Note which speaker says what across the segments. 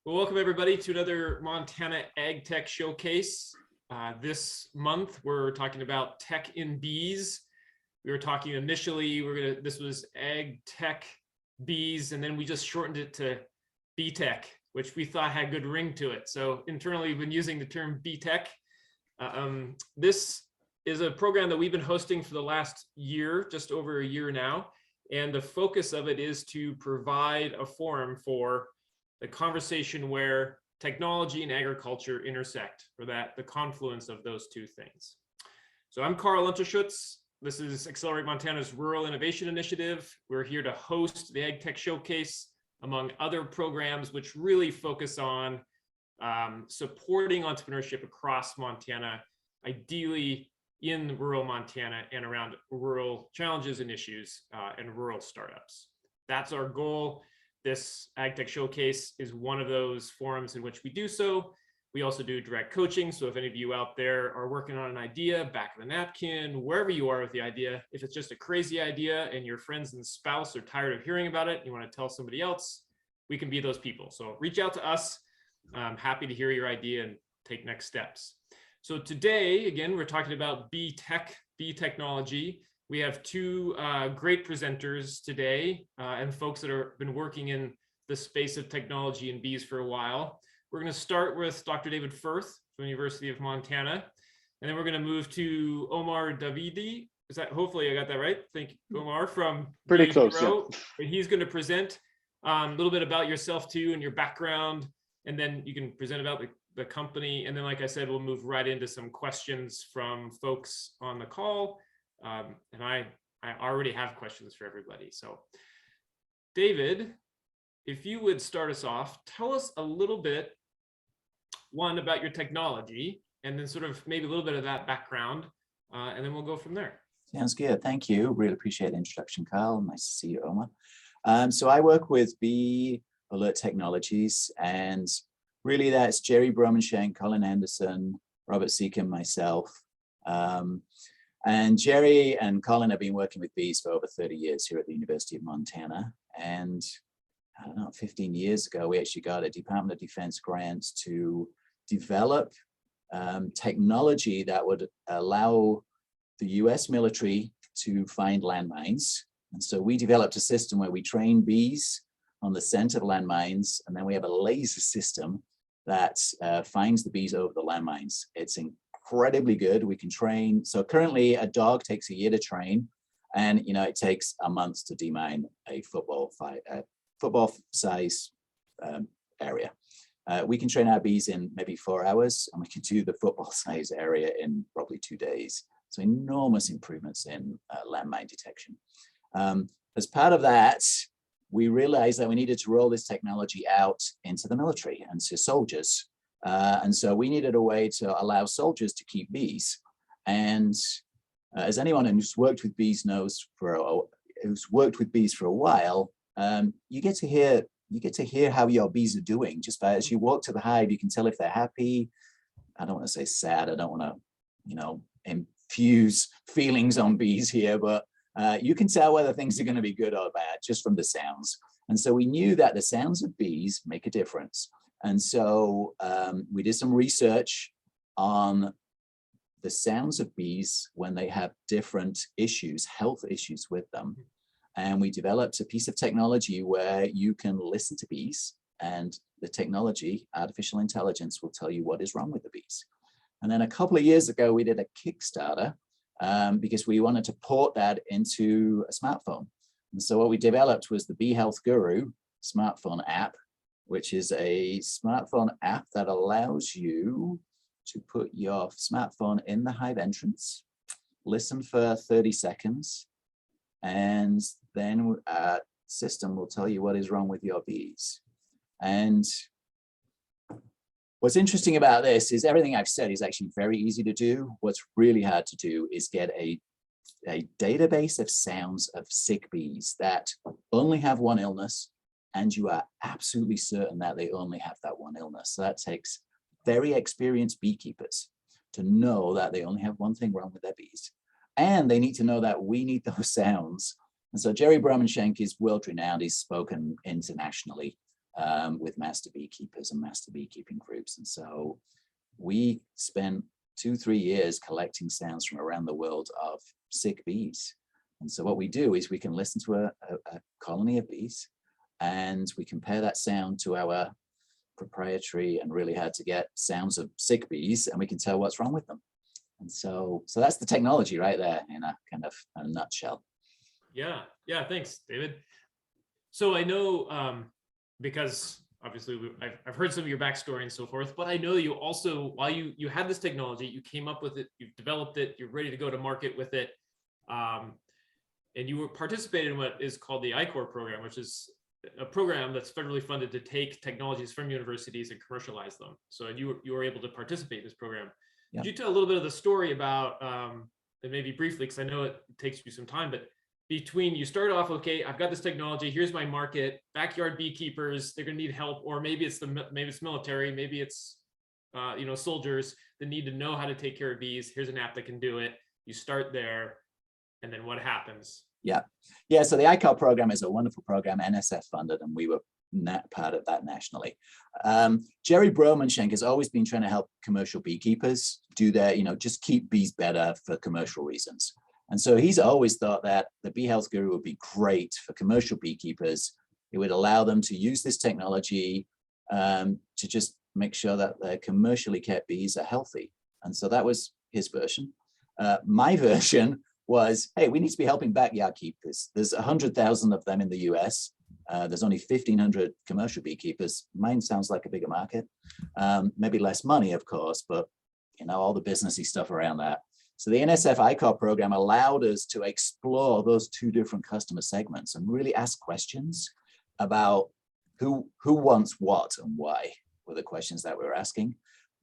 Speaker 1: Well, welcome everybody to another Montana AgTech Showcase. This month, we're talking about tech in bees. We were talking initially, this was AgTech bees, and then we just shortened it to BeeTech, which we thought had good ring to it. So internally, we've been using the term BeeTech. This is a program that we've been hosting for the last year, just over a year now. And the focus of it is to provide a forum for the conversation where technology and agriculture intersect, or the confluence of those two things. So I'm Carl Unterschutz. This is Accelerate Montana's Rural Innovation Initiative. We're here to host the AgTech Showcase, among other programs which really focus on supporting entrepreneurship across Montana, ideally in rural Montana and around rural challenges and issues and rural startups. That's our goal. This AgTech Showcase is one of those forums in which we do so. We also do direct coaching. So if any of you out there are working on an idea, back of the napkin, wherever you are with the idea, if it's just a crazy idea and your friends and spouse are tired of hearing about it, you want to tell somebody else, we can be those people. So reach out to us. I'm happy to hear your idea and take next steps. So today, again, we're talking about bee tech, bee technology. We have two great presenters today and folks that have been working in the space of technology and bees for a while. We're going to start with Dr. David Firth from the University of Montana, and then we're going to move to Omar Davidi. Is that, hopefully I got that right? Thank you, Omar, from
Speaker 2: pretty close. Yeah.
Speaker 1: He's going to present a little bit about yourself too and your background, and then you can present about the company. And then, like I said, we'll move right into some questions from folks on the call. And I already have questions for everybody. So David, if you would start us off, tell us a little bit, one, about your technology, and then sort of maybe a little bit of that background, and then we'll go from there.
Speaker 3: Sounds good. Thank you. Really appreciate the introduction, Carl. Nice to see you, Omar. So I work with Bee Alert Technologies, and really that's Jerry Bromenshank, Colin Anderson, Robert Seek, and myself. And Jerry and Colin have been working with bees for over 30 years here at the University of Montana. And I don't know, 15 years ago, we actually got a Department of Defense grant to develop technology that would allow the US military to find landmines. And so we developed a system where we train bees on the scent of landmines, and then we have a laser system that finds the bees over the landmines. It's incredibly good. We can train. So currently a dog takes a year to train, and it takes a month to demine a football size area. We can train our bees in maybe 4 hours, and we can do the football size area in probably 2 days. So enormous improvements in landmine detection. As part of that, we realized that we needed to roll this technology out into the military and to soldiers. And so we needed a way to allow soldiers to keep bees. And as anyone who's worked with bees knows, who's worked with bees for a while, you get to hear how your bees are doing. Just by as you walk to the hive, you can tell if they're happy. I don't want to say sad. I don't want to, infuse feelings on bees here, but you can tell whether things are going to be good or bad just from the sounds. And so we knew that the sounds of bees make a difference. And so we did some research on the sounds of bees when they have different issues, health issues with them. And we developed a piece of technology where you can listen to bees, and the technology, artificial intelligence, will tell you what is wrong with the bees. And then a couple of years ago, we did a Kickstarter because we wanted to port that into a smartphone. And so what we developed was the Bee Health Guru smartphone app, which is a smartphone app that allows you to put your smartphone in the hive entrance, listen for 30 seconds, and then our system will tell you what is wrong with your bees. And what's interesting about this is everything I've said is actually very easy to do. What's really hard to do is get a database of sounds of sick bees that only have one illness, and you are absolutely certain that they only have that one illness. So that takes very experienced beekeepers to know that they only have one thing wrong with their bees. And they need to know that we need those sounds. And so Jerry Bromenshank is world renowned. He's spoken internationally. with master beekeepers and master beekeeping groups. And so we spent 2-3 years collecting sounds from around the world of sick bees. And so what we do is we can listen to a colony of bees, and we compare that sound to our proprietary and really hard to get sounds of sick bees, and we can tell what's wrong with them. And so that's the technology right there in a kind of a nutshell.
Speaker 1: Yeah, thanks, David. So I know, because obviously I've heard some of your backstory and so forth, but I know you also, while you had this technology, you came up with it, you've developed it, you're ready to go to market with it, and you were participated in what is called the ICAR program, which is a program that's federally funded to take technologies from universities and commercialize them. So you were able to participate in this program.
Speaker 3: Yeah.
Speaker 1: Could you tell a little bit of the story about, and maybe briefly, because I know it takes you some time, but between you start off, okay, I've got this technology, here's my market, backyard beekeepers, they're gonna need help, or maybe it's military, maybe it's soldiers that need to know how to take care of bees. Here's an app that can do it. You start there, and then what happens?
Speaker 3: Yeah. So the ICAR program is a wonderful program, NSF funded, and we were part of that nationally. Jerry Bromanshenk has always been trying to help commercial beekeepers do their, just keep bees better for commercial reasons. And so he's always thought that the Bee Health Guru would be great for commercial beekeepers. It would allow them to use this technology to just make sure that their commercially kept bees are healthy. And so that was his version. My version was, hey, we need to be helping backyard keepers. There's 100,000 of them in the US. There's only 1,500 commercial beekeepers. Mine sounds like a bigger market. Maybe less money, of course, but all the businessy stuff around that. So the NSF ICAR program allowed us to explore those two different customer segments and really ask questions about who wants what and why were the questions that we were asking.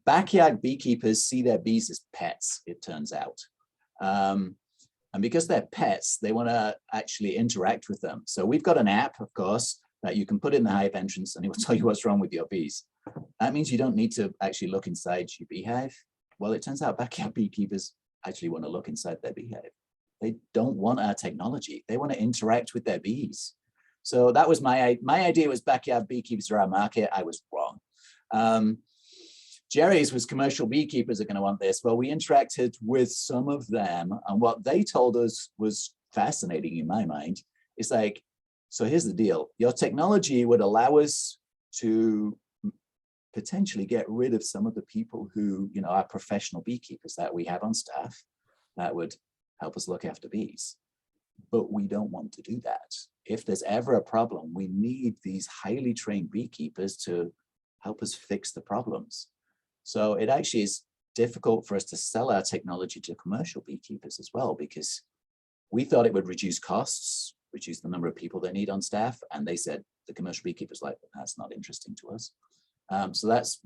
Speaker 3: Backyard beekeepers see their bees as pets, it turns out. And because they're pets, they want to actually interact with them. So we've got an app, of course, that you can put in the hive entrance and it will tell you what's wrong with your bees. That means you don't need to actually look inside your beehive. Well, it turns out backyard beekeepers actually want to look inside their beehive. They don't want our technology. They want to interact with their bees. So that was my idea was backyard beekeepers are our market. I was wrong. Jerry's was commercial beekeepers are going to want this. Well, we interacted with some of them, and what they told us was fascinating in my mind. It's like, so here's the deal. Your technology would allow us to potentially get rid of some of the people who, are professional beekeepers that we have on staff that would help us look after bees. But we don't want to do that. If there's ever a problem, we need these highly trained beekeepers to help us fix the problems. So it actually is difficult for us to sell our technology to commercial beekeepers as well, because we thought it would reduce costs, reduce the number of people they need on staff. And they said, the commercial beekeepers like, that's not interesting to us. So that's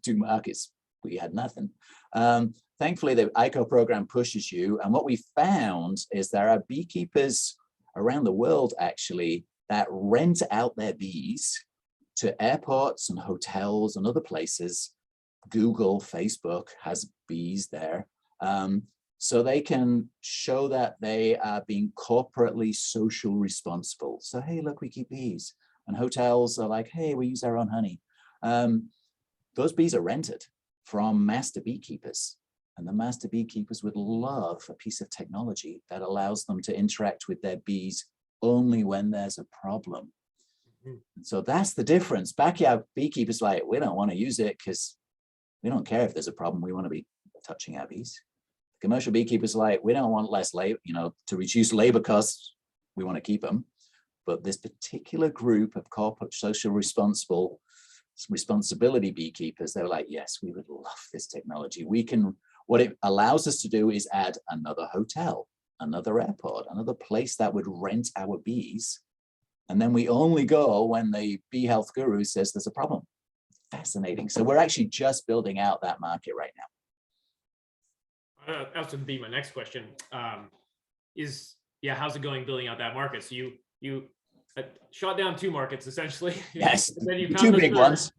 Speaker 3: two markets. We had nothing. Thankfully, the ICAR program pushes you. And what we found is there are beekeepers around the world, actually, that rent out their bees to airports and hotels and other places. Google, Facebook has bees there. So they can show that they are being corporately social responsible. So, hey, look, we keep bees. And hotels are like, hey, we use our own honey. Those bees are rented from master beekeepers. And the master beekeepers would love a piece of technology that allows them to interact with their bees only when there's a problem. So that's the difference. Backyard beekeepers like, we don't want to use it because we don't care if there's a problem. We want to be touching our bees. Commercial beekeepers like, we don't want less labor, to reduce labor costs. We want to keep them. But this particular group of corporate social responsibility beekeepers, they're like, yes, we would love this technology. What it allows us to do is add another hotel, another airport, another place that would rent our bees. And then we only go when the Bee Health Guru says there's a problem. Fascinating. So we're actually just building out that market right now.
Speaker 1: That would be my next question. How's it going building out that market? So you shot down two markets essentially.
Speaker 3: Yes,
Speaker 1: then you
Speaker 3: two big ones.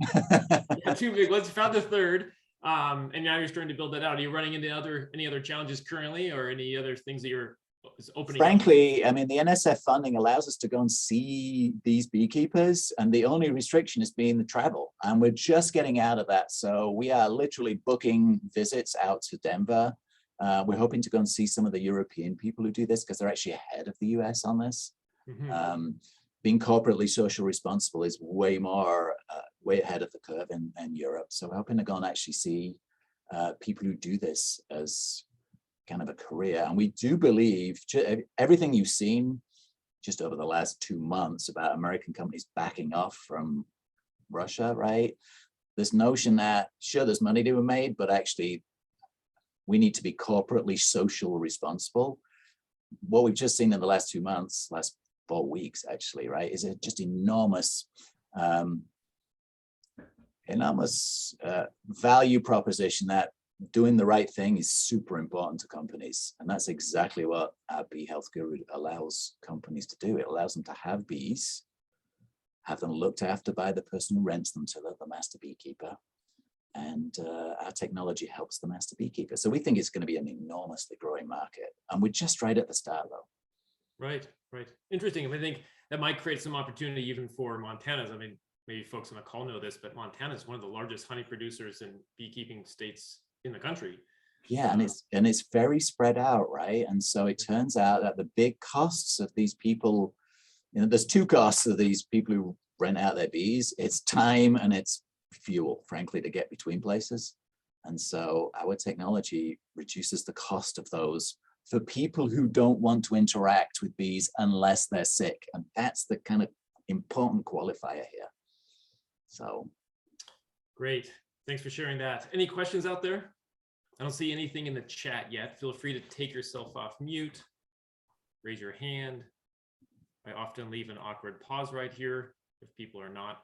Speaker 1: Two big ones. You found the third, and now you're starting to build that out. Are you running into any other challenges currently, or any other things that you're is opening up?
Speaker 3: Frankly, I mean, the NSF funding allows us to go and see these beekeepers, and the only restriction has been the travel, and we're just getting out of that. So we are literally booking visits out to Denver. We're hoping to go and see some of the European people who do this because they're actually ahead of the US on this. Being corporately social responsible is way ahead of the curve in Europe. So we're hoping to go and actually see people who do this as kind of a career. And we do believe everything you've seen just over the last 2 months about American companies backing off from Russia, right? This notion that, sure, there's money to be made, but actually we need to be corporately social responsible. What we've just seen in the last 2 months, last 4 weeks actually, right, is a just enormous value proposition that doing the right thing is super important to companies. And that's exactly what our Bee Health Guru allows companies to do. It allows them to have bees, have them looked after by the person who rents them to the master beekeeper. And our technology helps the master beekeeper. So we think it's going to be an enormously growing market. And we're just right at the start though.
Speaker 1: Right. Interesting. I think that might create some opportunity even for Montana's. I mean, maybe folks on the call know this, but Montana is one of the largest honey producers in beekeeping states in the country.
Speaker 3: Yeah, and it's very spread out, right? And so it turns out that the big costs of these people, there's 2 costs of these people who rent out their bees. It's time and it's fuel, frankly, to get between places. And so our technology reduces the cost of those for people who don't want to interact with bees unless they're sick. And that's the kind of important qualifier here. So.
Speaker 1: Great. Thanks for sharing that. Any questions out there? I don't see anything in the chat yet. Feel free to take yourself off mute, raise your hand. I often leave an awkward pause right here. If people are not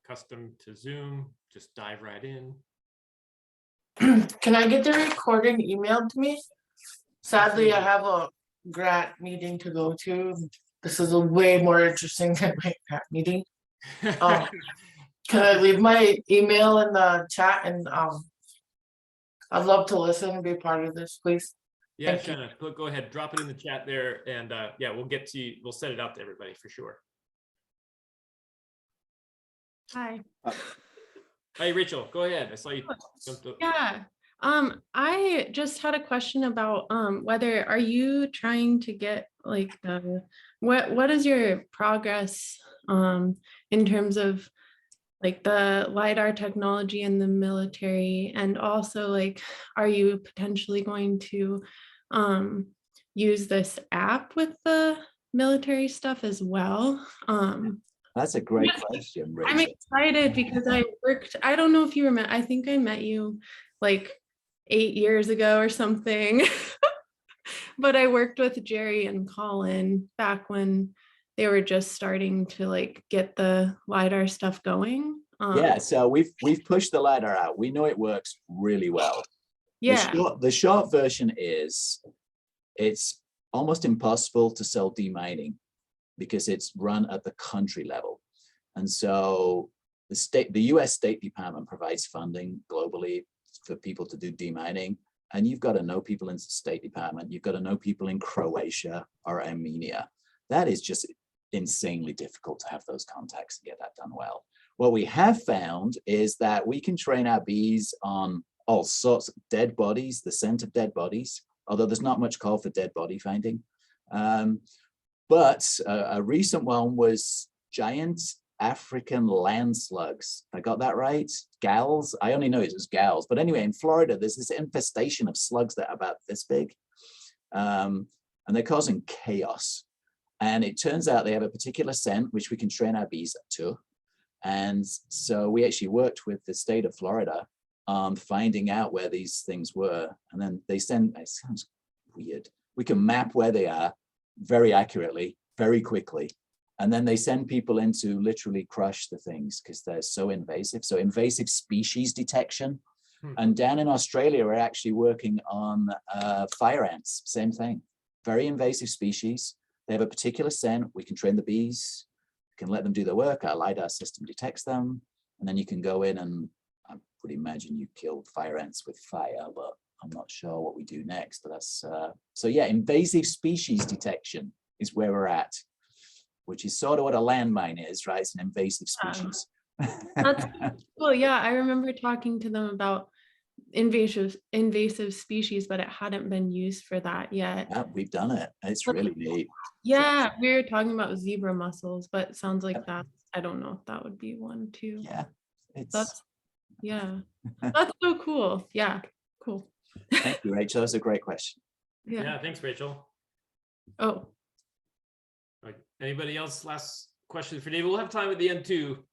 Speaker 1: accustomed to Zoom, just dive right in.
Speaker 2: Can I get the recording emailed to me? Sadly, I have a grant meeting to go to. This is way more interesting than my grant meeting. Can I leave my email in the chat, and I'd love to listen and be part of this, please.
Speaker 1: Yeah, Shanna, go ahead, drop it in the chat there, and yeah, we'll set it out to everybody for sure.
Speaker 4: Hi.
Speaker 1: Hey, Rachel, go ahead. I saw you.
Speaker 4: Yeah. I just had a question about whether are you trying to get like what is your progress in terms of like the LiDAR technology in the military, and also like are you potentially going to use this app with the military stuff as well?
Speaker 3: That's a great question, Rachel.
Speaker 4: I'm excited because I don't know if you remember, I think I met you like 8 years ago or something, but I worked with Jerry and Colin back when they were just starting to like get the LiDAR stuff going.
Speaker 3: Yeah, so we've pushed the LiDAR out. We know it works really well.
Speaker 4: Yeah.
Speaker 3: The short version is it's almost impossible to sell demining because it's run at the country level. And so the US State Department provides funding globally for people to do demining. And you've got to know people in the State Department. You've got to know people in Croatia or Armenia. That is just insanely difficult to have those contacts and get that done well. What we have found is that we can train our bees on all sorts of dead bodies, the scent of dead bodies, although there's not much call for dead body finding. But a recent one was giant African land slugs. I got that right? Gals? I only know it was gals. But anyway, in Florida, there's this infestation of slugs that are about this big. And they're causing chaos. And it turns out they have a particular scent, which we can train our bees to. And so we actually worked with the state of Florida on finding out where these things were. And then they send, it sounds weird. We can map where they are very accurately, very quickly. And then they send people in to literally crush the things because they're so invasive. So invasive species detection. And down in Australia, we're actually working on fire ants, same thing. Very invasive species. They have a particular scent. We can train the bees, can let them do their work. Our LiDAR system detects them. And then you can go in and I would imagine you kill fire ants with fire, but I'm not sure what we do next, but that's so yeah, invasive species detection is where we're at, which is sort of what a landmine is, right? It's an invasive species.
Speaker 4: That's cool. Yeah, I remember talking to them about invasive species, but it hadn't been used for that yet.
Speaker 3: Yeah, we've done it. It's
Speaker 4: But-
Speaker 3: really neat.
Speaker 4: Yeah, we were talking about zebra mussels, but it sounds like
Speaker 3: Yep.
Speaker 4: that. I don't know if that would be one too.
Speaker 3: Yeah, it's.
Speaker 4: That's yeah. That's so cool. Yeah, cool.
Speaker 3: Thank you, Rachel. That's a great question.
Speaker 4: Yeah.
Speaker 1: Yeah, thanks, Rachel.
Speaker 4: Oh,
Speaker 1: Like, anybody else? Last question for David. We'll have time at the end too.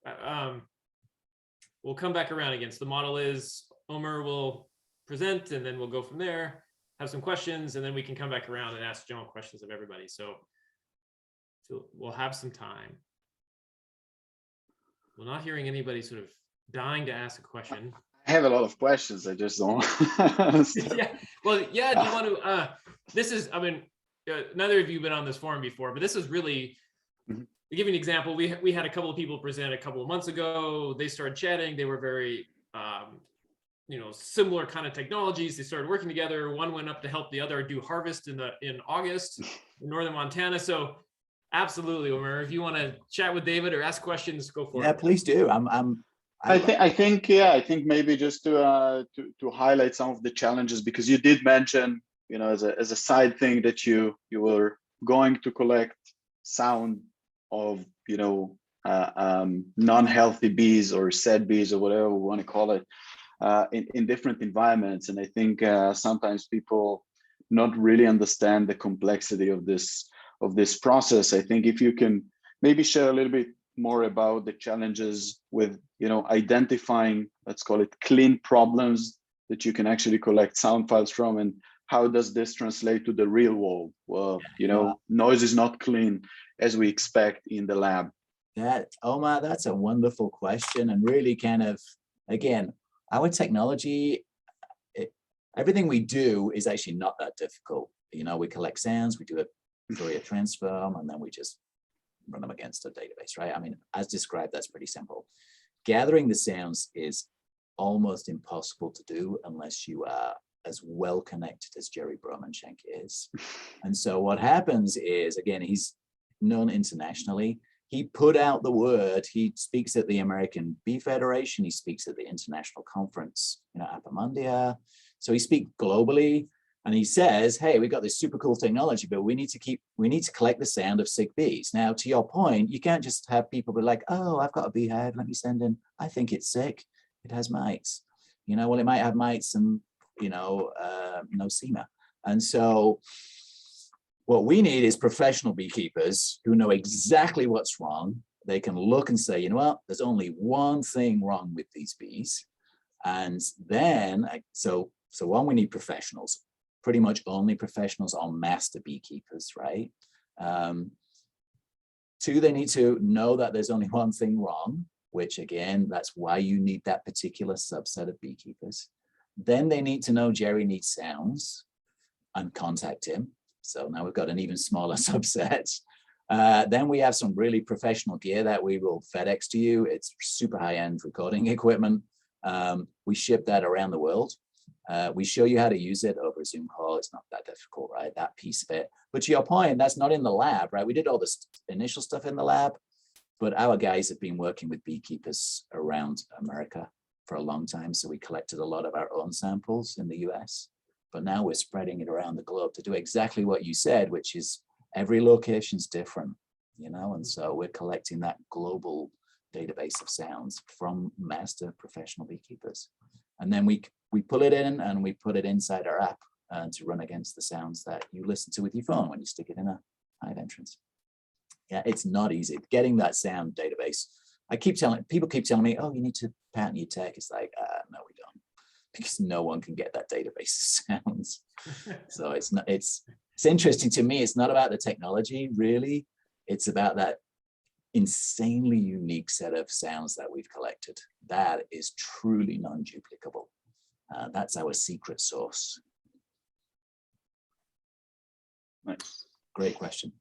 Speaker 1: We'll come back around again. So the model is Omer will present, and then we'll go from there, have some questions, and then we can come back around and ask general questions of everybody. So we'll have some time. We're not hearing anybody sort of dying to ask a question.
Speaker 5: I have a lot of questions. I just don't.
Speaker 1: Yeah. Well, yeah. Do you want to? This is. I mean, neither of you have been on this forum before, but this is really.
Speaker 5: Mhm.
Speaker 1: To give you an example, we had a couple of people present a couple of months ago. They started chatting. They were very, similar kind of technologies. They started working together. One went up to help the other do harvest in August in northern Montana. So, absolutely, Omer, if you want to chat with David or ask questions, go for
Speaker 3: Yeah,
Speaker 1: it.
Speaker 3: please do.
Speaker 5: I think maybe just to highlight some of the challenges, because you did mention, as a side thing that you were going to collect sound of non-healthy bees or sad bees or whatever we want to call it in different environments. And I think sometimes people not really understand the complexity of this process. I think if you can maybe share a little bit more about the challenges with identifying, let's call it, clean problems that you can actually collect sound files from, and how does this translate to the real world? Well, noise is not clean as we expect in the lab.
Speaker 3: Omar, that's a wonderful question, and really kind of, again, our technology, everything we do is actually not that difficult. We collect sounds, we do a Fourier transform, and then we just run them against a database, right? I mean, as described, that's pretty simple. Gathering the sounds is almost impossible to do unless you are as well connected as Jerry Bromanshank is. And so what happens is, again, he's known internationally. He put out the word. He speaks at the American Bee Federation. He speaks at the international conference, Appomattox. So he speaks globally, and he says, "Hey, we got this super cool technology, but we need to collect the sound of sick bees." Now, to your point, you can't just have people be like, "Oh, I've got a beehive. Let me send in. I think it's sick. It has mites." Well, it might have mites and no SEMA. And so what we need is professional beekeepers who know exactly what's wrong. They can look and say, there's only one thing wrong with these bees. And then, so one, we need professionals, pretty much only professionals are master beekeepers, right? Two, they need to know that there's only one thing wrong, which again, that's why you need that particular subset of beekeepers. Then they need to know Jerry needs sounds and contact him. So now we've got an even smaller subset. Then we have some really professional gear that we will FedEx to you. It's super high-end recording equipment. We ship that around the world. We show you how to use it over a Zoom call. It's not that difficult, right? That piece of it. But to your point, that's not in the lab, right? We did all this initial stuff in the lab, but our guys have been working with beekeepers around America for a long time. So we collected a lot of our own samples in the US, but now we're spreading it around the globe to do exactly what you said, which is every location's different, and so we're collecting that global database of sounds from master professional beekeepers. And then we pull it in and we put it inside our app to run against the sounds that you listen to with your phone when you stick it in a hive entrance. Yeah, it's not easy getting that sound database. People keep telling me, "Oh, you need to patent your tech." It's like, no, we don't, because no one can get that database of sounds. So it's interesting to me. It's not about the technology, really. It's about that insanely unique set of sounds that we've collected. That is truly non-duplicable. That's our secret sauce.
Speaker 5: Nice.
Speaker 3: Great question.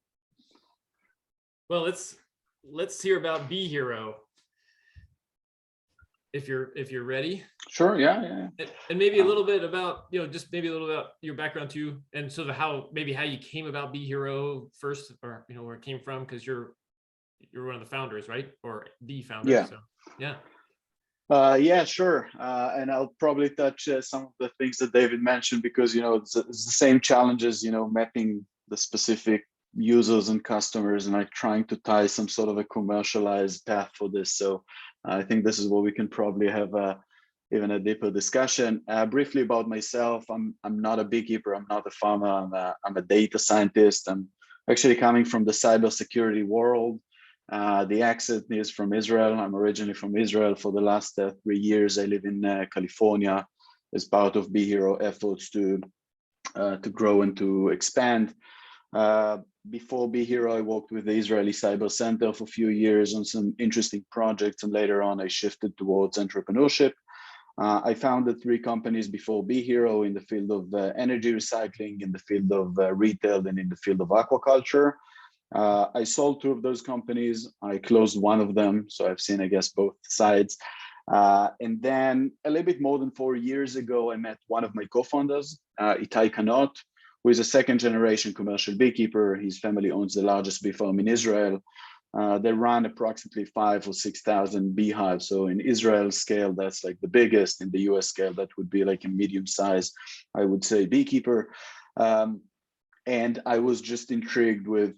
Speaker 1: Well, let's hear about Bee Hero. if you're ready.
Speaker 5: Sure. Yeah.
Speaker 1: And maybe a little bit about, just maybe a little about your background too, and sort of how you came about Bee Hero first, or where it came from, because you're one of the founders, right? Or the founder.
Speaker 5: Yeah.
Speaker 1: So yeah.
Speaker 5: Yeah, sure. And I'll probably touch some of the things that David mentioned, because it's the same challenges, mapping the specific users and customers, and like trying to tie some sort of a commercialized path for this. So I think this is where we can probably have even a deeper discussion. Briefly about myself, I'm not a beekeeper, I'm not a farmer, I'm a data scientist. I'm actually coming from the cybersecurity world. The accent is from Israel. I'm originally from Israel. For the last 3 years, I live in California as part of Bee Hero efforts to grow and to expand. Before Bee Hero, I worked with the Israeli Cyber Center for a few years on some interesting projects, and later on, I shifted towards entrepreneurship. I founded 3 companies before Bee Hero in the field of energy recycling, in the field of retail, and in the field of aquaculture. I sold 2 of those companies. I closed one of them. So I've seen, I guess, both sides. And then a little bit more than 4 years ago, I met one of my co-founders, Itai Kanot, who is a 2nd-generation commercial beekeeper. His family owns the largest bee farm in Israel. They run approximately 5,000 or 6,000 beehives. So in Israel scale, that's like the biggest. In the US scale, that would be like a medium size, I would say, beekeeper. And I was just intrigued with,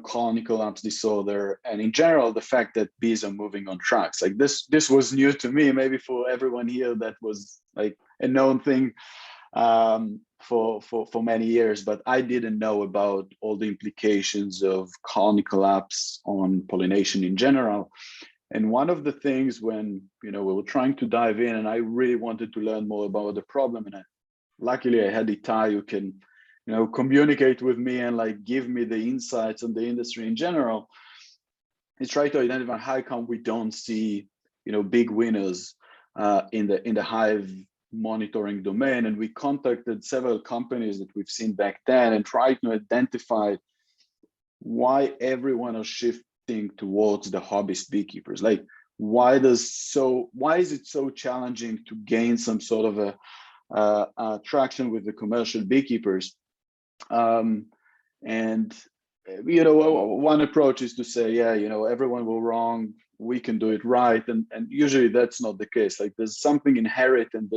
Speaker 5: colony collapse disorder, and in general, the fact that bees are moving on tracks. Like this was new to me. Maybe for everyone here, that was like a known thing for many years, but I didn't know about all the implications of colony collapse on pollination in general. And one of the things when, we were trying to dive in, and I really wanted to learn more about the problem, and luckily I had Itai who can, communicate with me and like give me the insights on the industry in general, is try to identify how come we don't see, big winners in the hive monitoring domain. And we contacted several companies that we've seen back then and tried to identify why everyone is shifting towards the hobbyist beekeepers. Like, why is it so challenging to gain some sort of a traction with the commercial beekeepers? And one approach is to say, everyone will wrong, we can do it right, and usually that's not the case. Like, there's something inherent in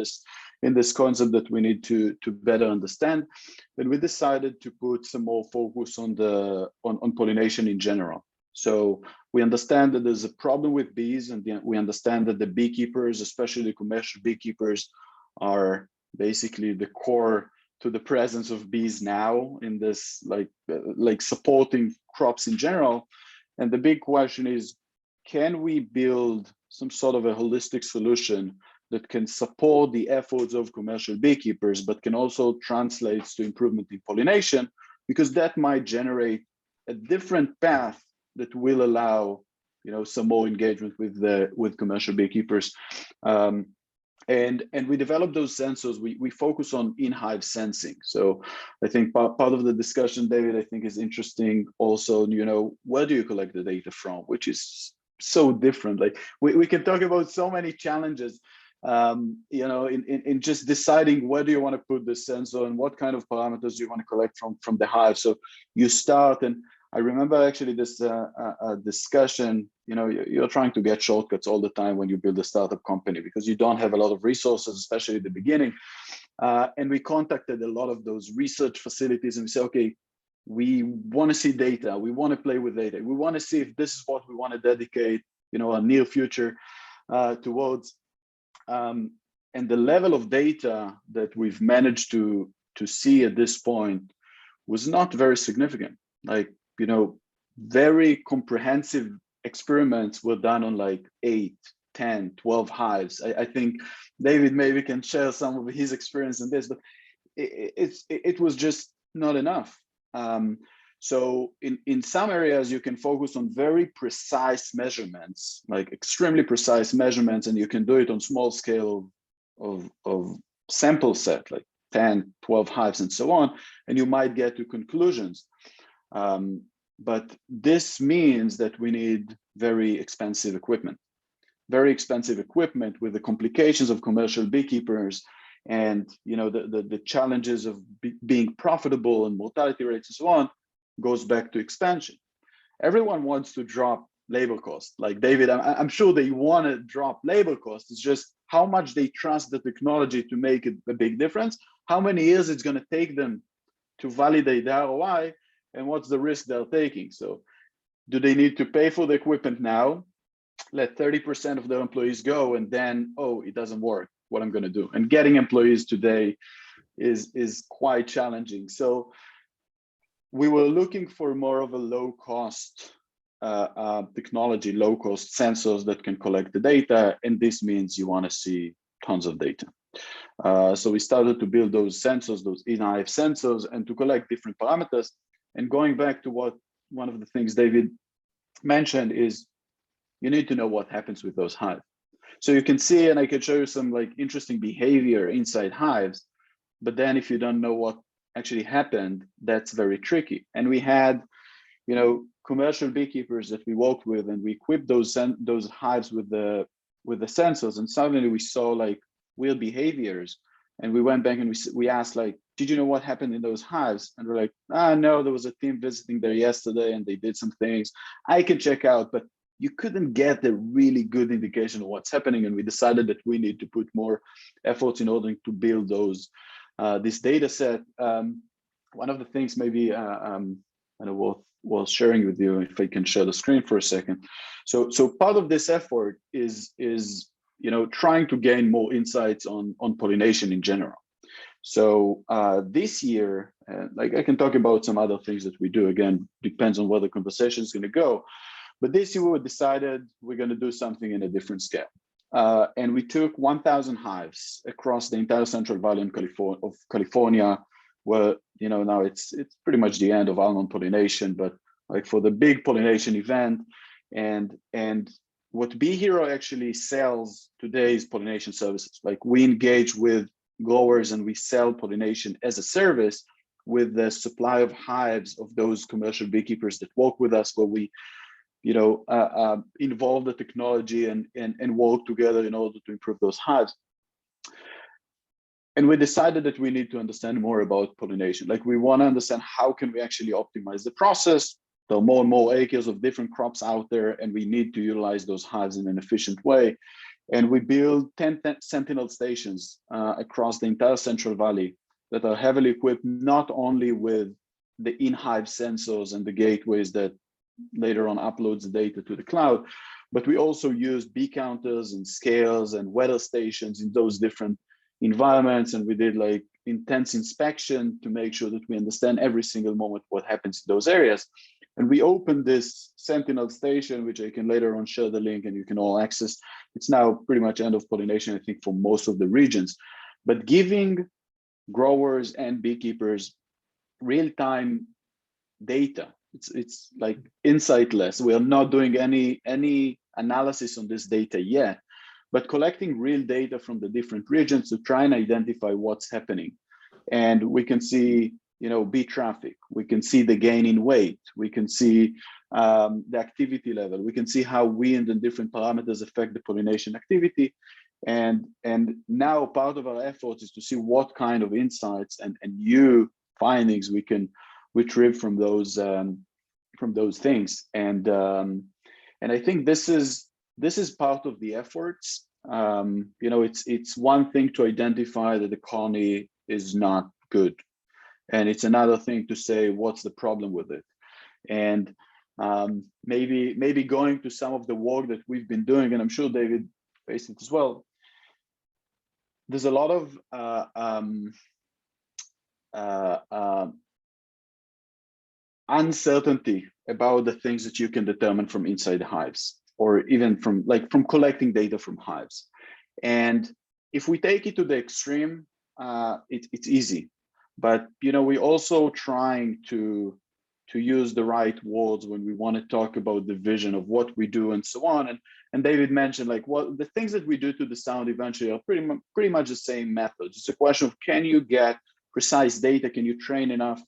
Speaker 5: this concept that we need to better understand. And we decided to put some more focus on pollination in general. So we understand that there's a problem with bees, and we understand that the beekeepers, especially the commercial beekeepers, are basically the core to the presence of bees now in this, like supporting crops in general. And the big question is, can we build some sort of a holistic solution that can support the efforts of commercial beekeepers, but can also translate to improvement in pollination, because that might generate a different path that will allow, some more engagement with commercial beekeepers. And we develop those sensors. We focus on in-hive sensing. So I think part of the discussion, David, I think is interesting also, where do you collect the data from, which is so different. Like we can talk about so many challenges, in just deciding where do you want to put the sensor and what kind of parameters you want to collect from the hive. So you start, and I remember actually this discussion, you're trying to get shortcuts all the time when you build a startup company, because you don't have a lot of resources, especially at the beginning. And we contacted a lot of those research facilities and we said, okay, we want to see data. We want to play with data. We want to see if this is what we want to dedicate, our near future towards. And the level of data that we've managed to see at this point was not very significant. Like, very comprehensive experiments were done on like 8, 10, 12 hives. I think David maybe can share some of his experience in this, but it was just not enough. So in some areas, you can focus on very precise measurements, like extremely precise measurements, and you can do it on small scale of sample set, like 10, 12 hives and so on, and you might get to conclusions. But this means that we need very expensive equipment. very expensive equipment with the complications of commercial beekeepers and the challenges of being profitable and mortality rates and so on, goes back to expansion. Everyone wants to drop labor costs. Like David, I'm sure they want to drop labor costs. It's just how much they trust the technology to make it a big difference, how many years it's going to take them to validate the ROI, and what's the risk they're taking. So do they need to pay for the equipment now, let 30% of their employees go, and then, oh, it doesn't work, what I'm going to do? And getting employees today is quite challenging. So we were looking for more of a low cost technology, low cost sensors that can collect the data. And this means you want to see tons of data. So we started to build those sensors, those in-hive sensors, and to collect different parameters. And going back to what one of the things David mentioned is you need to know what happens with those hives. So you can see, and I can show you some like interesting behavior inside hives, but then if you don't know what actually happened, that's very tricky. And we had, commercial beekeepers that we worked with, and we equipped those hives with the sensors, and suddenly we saw like weird behaviors. And we went back and we asked, like, did you know what happened in those hives? And we're like, no, there was a team visiting there yesterday and they did some things I can check out, but you couldn't get a really good indication of what's happening. And we decided that we need to put more efforts in order to build those this data set. One of the things maybe worth sharing with you, if I can share the screen for a second. So part of this effort is trying to gain more insights on pollination in general. So this year, like I can talk about some other things that we do. Again, depends on where the conversation is going to go. But this year we decided we're going to do something in a different scale. And we took 1,000 hives across the entire Central Valley of California, where now it's pretty much the end of almond pollination, but like for the big pollination event. And what Bee Hero actually sells today is pollination services. Like we engage with growers and we sell pollination as a service with the supply of hives of those commercial beekeepers that work with us, where we involve the technology and work together in order to improve those hives. And we decided that we need to understand more about pollination. Like we want to understand how can we actually optimize the process. There are more and more acres of different crops out there, and we need to utilize those hives in an efficient way. And we build 10 Sentinel stations across the entire Central Valley that are heavily equipped, not only with the in-hive sensors and the gateways that later on uploads the data to the cloud, but we also use bee counters and scales and weather stations in those different environments. And we did like intense inspection to make sure that we understand every single moment what happens in those areas. And we opened this Sentinel station, which I can later on share the link and you can all access. It's now pretty much end of pollination, I think, for most of the regions. But giving growers and beekeepers real-time data, it's like insightless. We are not doing any analysis on this data yet, but collecting real data from the different regions to try and identify what's happening. And we can see bee traffic, we can see the gain in weight, we can see the activity level, we can see how wind and different parameters affect the pollination activity. And now part of our efforts is to see what kind of insights and new findings we can retrieve from those things. And I think this is part of the efforts. It's one thing to identify that the colony is not good, and it's another thing to say what's the problem with it. And maybe going to some of the work that we've been doing, and I'm sure David faced it as well. There's a lot of uncertainty about the things that you can determine from inside the hives, or even from collecting data from hives. And if we take it to the extreme, it's easy. But we're also trying to use the right words when we want to talk about the vision of what we do and so on. And David mentioned what the things that we do to the sound eventually are pretty much the same method. It's a question of, can you get precise data? Can you train enough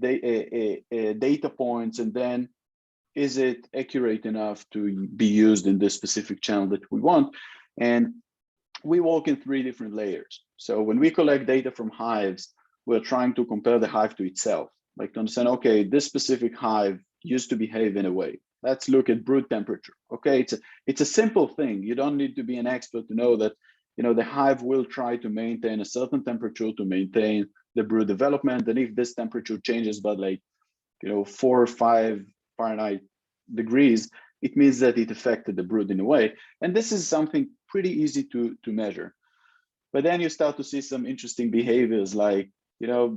Speaker 5: data points, and then is it accurate enough to be used in this specific channel that we want? And we work in 3 different layers. So when we collect data from hives, we're trying to compare the hive to itself, like to understand, okay, this specific hive used to behave in a way. Let's look at brood temperature. Okay, it's a simple thing. You don't need to be an expert to know that, the hive will try to maintain a certain temperature to maintain the brood development. And if this temperature changes by 4 or 5 Fahrenheit degrees, it means that it affected the brood in a way. And this is something pretty easy to measure. But then you start to see some interesting behaviors like,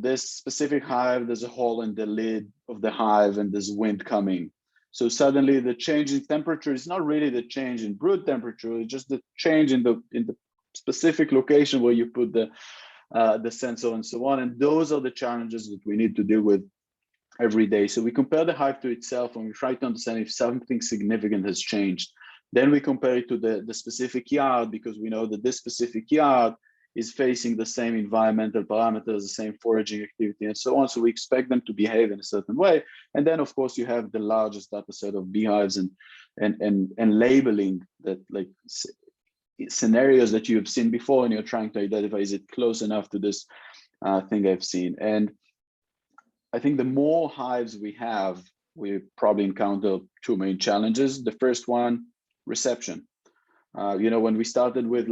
Speaker 5: this specific hive, there's a hole in the lid of the hive and there's wind coming. So suddenly the change in temperature is not really the change in brood temperature, it's just the change in the specific location where you put the sensor and so on. And those are the challenges that we need to deal with every day. So we compare the hive to itself and we try to understand if something significant has changed. Then we compare it to the specific yard, because we know that this specific yard is facing the same environmental parameters, the same foraging activity, and so on. So we expect them to behave in a certain way. And then, of course, you have the largest data set of beehives and labeling that, like, scenarios that you have seen before, and you're trying to identify, is it close enough to this thing I've seen? And I think the more hives we have, we probably encounter 2 main challenges. The first one, reception. When we started with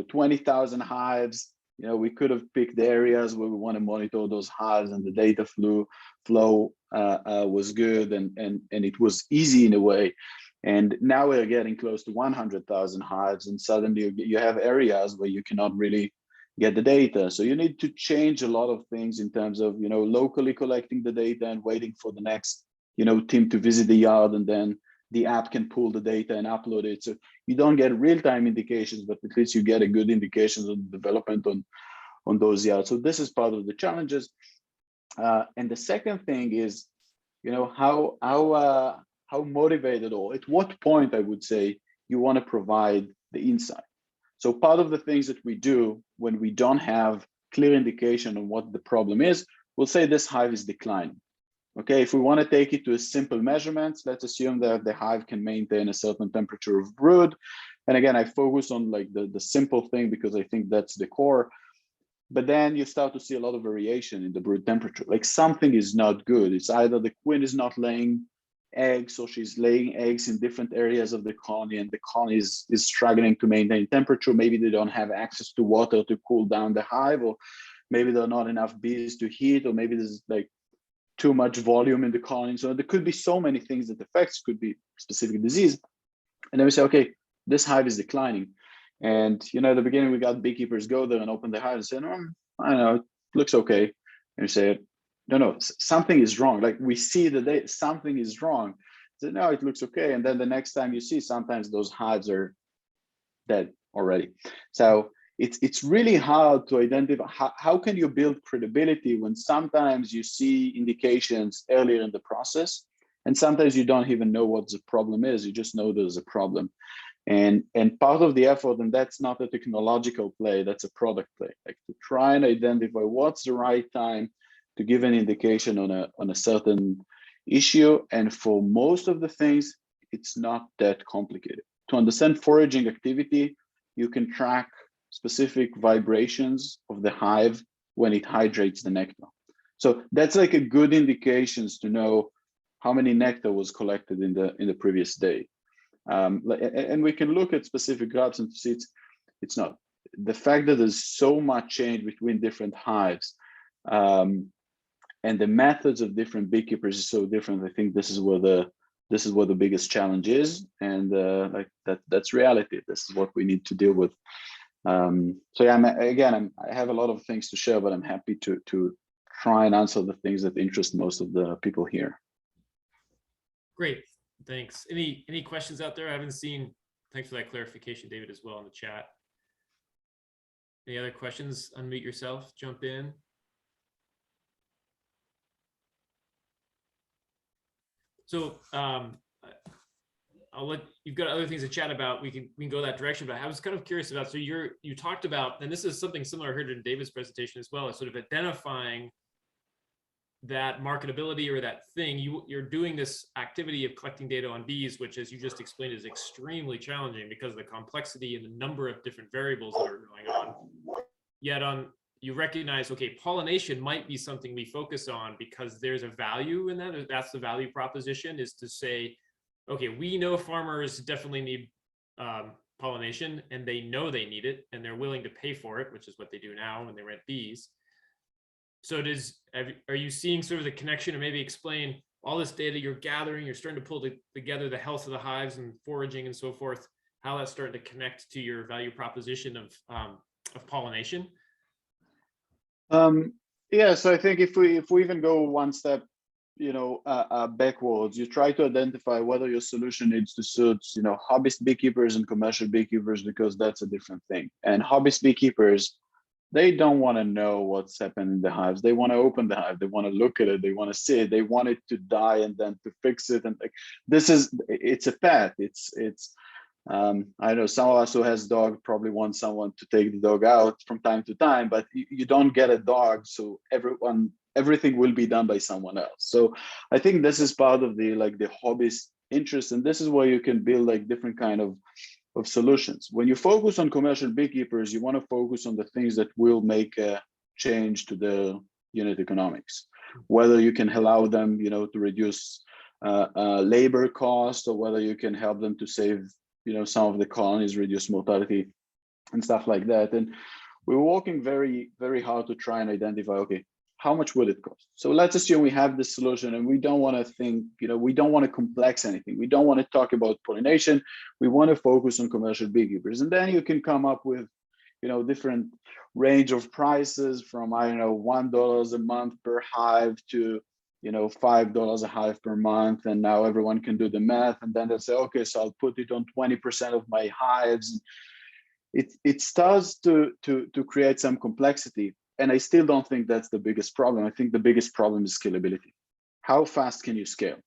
Speaker 5: 20,000 hives, we could have picked the areas where we want to monitor those hives, and the data flow was good, and it was easy in a way. And now we're getting close to 100,000 hives, and suddenly you have areas where you cannot really get the data. So you need to change a lot of things in terms of, locally collecting the data and waiting for the next, team to visit the yard, and then the app can pull the data and upload it. So you don't get real-time indications, but at least you get a good indications of development on those yards. So this is part of the challenges. And the second thing is, how motivated, or at what point, I would say, you want to provide the insight. So part of the things that we do when we don't have clear indication on what the problem is, we'll say this hive is declining. Okay, if we want to take it to a simple measurements, let's assume that the hive can maintain a certain temperature of brood. And again, I focus on the simple thing because I think that's the core. But then you start to see a lot of variation in the brood temperature. Like something is not good. It's either the queen is not laying eggs, or she's laying eggs in different areas of the colony, and the colony is struggling to maintain temperature. Maybe they don't have access to water to cool down the hive, or maybe there are not enough bees to heat, or maybe there's too much volume in the colony. So there could be so many things that affects, could be specific disease. And then we say, okay, this hive is declining. And, at the beginning, we got beekeepers go there and open the hive and say, no, I don't know, it looks okay. And you say, no, something is wrong. Like we see the data, something is wrong. So no, it looks okay. And then the next time you see, sometimes those hives are dead already. So it's really hard to identify how can you build credibility when sometimes you see indications earlier in the process, and sometimes you don't even know what the problem is. You just know there's a problem. And part of the effort, and that's not a technological play, that's a product play, like to try and identify what's the right time to give an indication on a certain issue. And for most of the things, it's not that complicated. To understand foraging activity, you can track specific vibrations of the hive when it hydrates the nectar. So that's like a good indications to know how many nectar was collected in the previous day. And we can look at specific graphs and see it's not. The fact that there's so much change between different hives, and the methods of different beekeepers is so different. I think this is where the biggest challenge is, and that's reality. This is what we need to deal with. So yeah, I have a lot of things to share, but I'm happy to try and answer the things that interest most of the people here.
Speaker 1: Great, thanks. Any questions out there? I haven't seen. Thanks for that clarification, David, as well in the chat. Any other questions? Unmute yourself, jump in. So I'll let, you've got other things to chat about. We can go that direction, but I was kind of curious about, so you talked about, and this is something similar I heard in David's presentation as well, is sort of identifying that marketability or that thing, you're doing this activity of collecting data on bees, which, as you just explained, is extremely challenging because of the complexity and the number of different variables that are going on. Yet you recognize, okay, pollination might be something we focus on because there's a value in that. That's the value proposition, is to say, okay, we know farmers definitely need pollination, and they know they need it, and they're willing to pay for it, which is what they do now when they rent bees. So are you seeing sort of the connection, or maybe explain all this data you're gathering, you're starting to pull together the health of the hives and foraging and so forth, how that's starting to connect to your value proposition of pollination?
Speaker 5: Yeah, so I think if we even go one step, backwards, you try to identify whether your solution needs to suit, hobbyist beekeepers and commercial beekeepers, because that's a different thing. And hobbyist beekeepers, they don't want to know what's happened in the hives. They want to open the hive. They want to look at it. They want to see it. They want it to die and then to fix it. And it's a path. I know some of us who has dog probably want someone to take the dog out from time to time, but you don't get a dog, so everything will be done by someone else. So I think this is part of the hobbyist interest, and this is where you can build different kind of solutions. When you focus on commercial beekeepers, you want to focus on the things that will make a change to the unit economics, whether you can allow them, to reduce labor cost, or whether you can help them to save, some of the colonies, reduce mortality and stuff like that. And we're working very, very hard to try and identify, okay, how much would it cost? So let's assume we have this solution, and we don't want to think, we don't want to complex anything. We don't want to talk about pollination. We want to focus on commercial beekeepers. And then you can come up with, different range of prices from, I don't know, $1 a month per hive to, $5 a hive per month. And now everyone can do the math. And then they'll say, okay, so I'll put it on 20% of my hives. It starts to create some complexity. And I still don't think that's the biggest problem. I think the biggest problem is scalability. How fast can you scale?